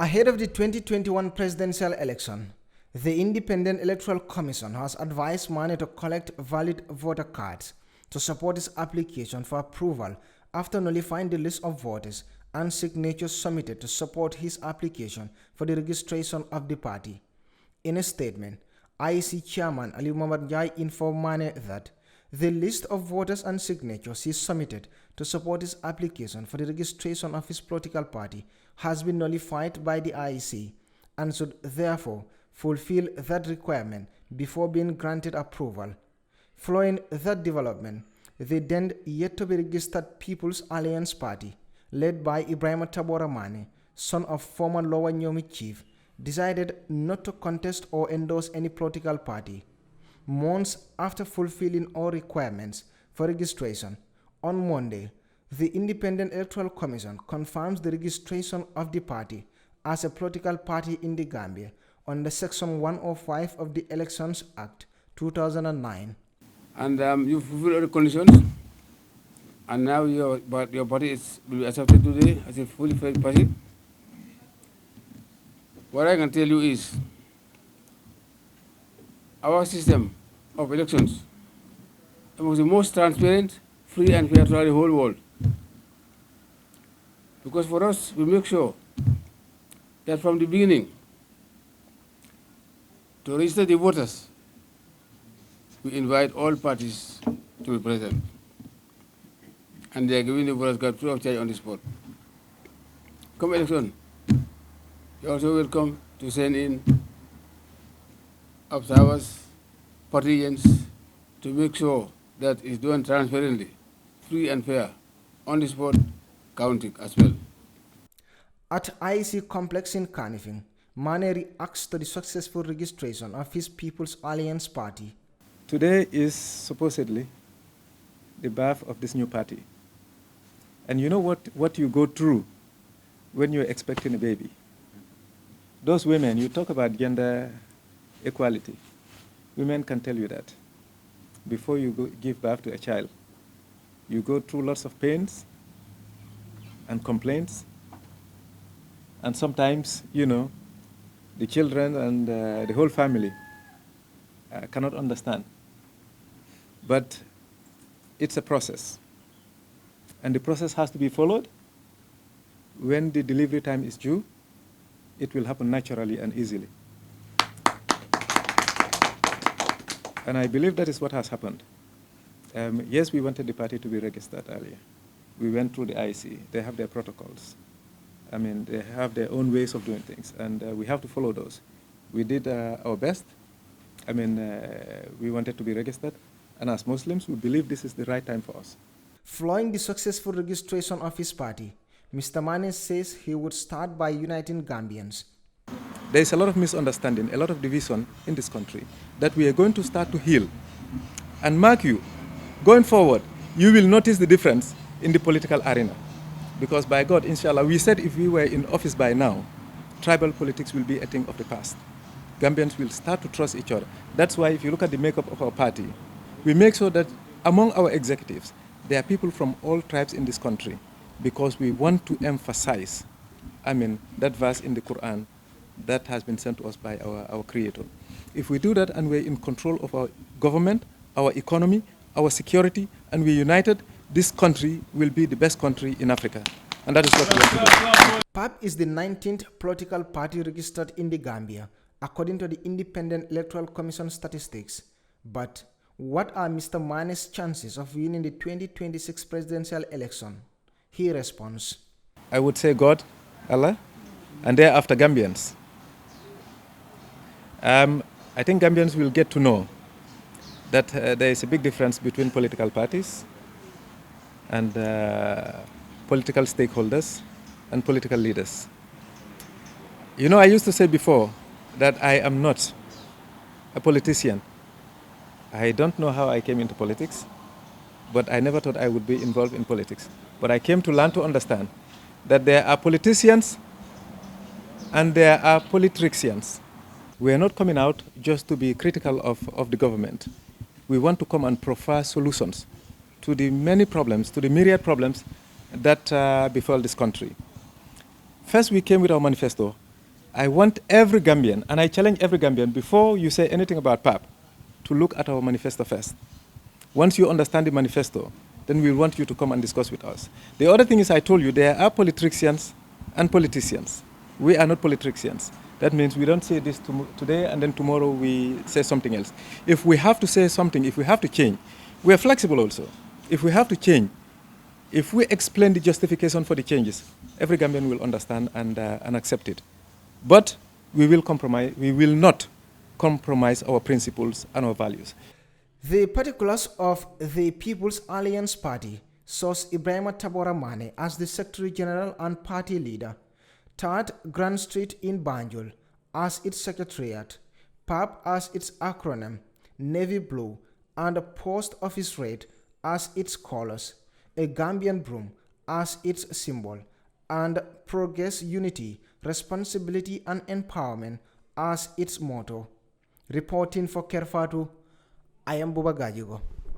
Ahead of the 2021 presidential election, the Independent Electoral Commission has advised Mane to collect valid voter cards to support his application for approval after nullifying the list of voters and signatures submitted to support his application for the registration of the party. In a statement, IEC Chairman Ali Mohamed Njai informed Mane that the list of voters and signatures he submitted to support his application for the registration of his political party has been nullified by the IEC and should therefore fulfill that requirement before being granted approval. Following that development, the then yet to be registered People's Alliance Party, led by Ibrahima Tabora Mane, son of former Lower Nyomi chief, decided not to contest or endorse any political party. Months after fulfilling all requirements for registration, on Monday, the Independent Electoral Commission confirms the registration of the party as a political party in the Gambia under Section 105 of the Elections Act 2009. And you fulfill all the conditions, and now your party will be accepted today as a fully fledged party. What I can tell you is, our system of elections was the most transparent, free and fair throughout the whole world. Because for us, we make sure that from the beginning, to register the voters, we invite all parties to be present. And they are giving the voters card free of charge on the spot. Come election, you're also welcome to send in observers, partisans, to make sure that it's done transparently, free and fair, on the spot, counting as well. At IEC complex in Kanifing, Mane reacts to the successful registration of his People's Alliance Party. Today is supposedly the birth of this new party. And you know what you go through when you're expecting a baby. Those women, you talk about gender equality. Women can tell you that. Before you give birth to a child, you go through lots of pains and complaints. And sometimes, the children and the whole family cannot understand. But it's a process. And the process has to be followed. When the delivery time is due, it will happen naturally and easily. And I believe that is what has happened. Yes, we wanted the party to be registered earlier. We went through the IEC. They have their protocols. They have their own ways of doing things, and we have to follow those. We did our best. We wanted to be registered, and as Muslims, we believe this is the right time for us. Following the successful registration of his party, Mr. Mane says he would start by uniting Gambians. There is a lot of misunderstanding, a lot of division in this country that we are going to start to heal. And mark you, going forward, you will notice the difference in the political arena. Because by God, inshallah, we said if we were in office by now, tribal politics will be a thing of the past. Gambians will start to trust each other. That's why if you look at the makeup of our party, we make sure that among our executives, there are people from all tribes in this country, because we want to emphasize, that verse in the Quran that has been sent to us by our Creator. If we do that and we're in control of our government, our economy, our security, and we're united, this country will be the best country in Africa. And that is what we want to do. PAP is the 19th political party registered in the Gambia, according to the Independent Electoral Commission statistics. But what are Mr. Mane's chances of winning the 2026 presidential election? He responds, I would say God, Allah, and thereafter Gambians. I think Gambians will get to know that there is a big difference between political parties and political stakeholders and political leaders. I used to say before that I am not a politician. I don't know how I came into politics, but I never thought I would be involved in politics. But I came to learn to understand that there are politicians and there are politricians. We are not coming out just to be critical of the government. We want to come and provide solutions to the many problems, to the myriad problems that befall this country. First, we came with our manifesto I want every Gambian, and I challenge every Gambian, before you say anything about PAP, to look at our manifesto first. Once you understand the manifesto, then we want you to come and discuss with us. The other thing is, I told you, there are politicians and politicians. We are not politicians. That means we don't say this today and then tomorrow we say something else. If we have to say something, if we have to change, we are flexible also. If we have to change, if we explain the justification for the changes, every Gambian will understand and accept it. But we will compromise. We will not compromise our principles and our values. The particulars of the People's Alliance Party shows Ibrahima Tabora Mane as the Secretary General and Party Leader, 3rd Grand Street in Banjul as its Secretariat, PAP as its acronym, Navy Blue, and Post Office Red as its colors, a Gambian broom as its symbol, and Progress, Unity, Responsibility and Empowerment as its motto. Reporting for Kerr, Fatou, I am Buba Gajigo.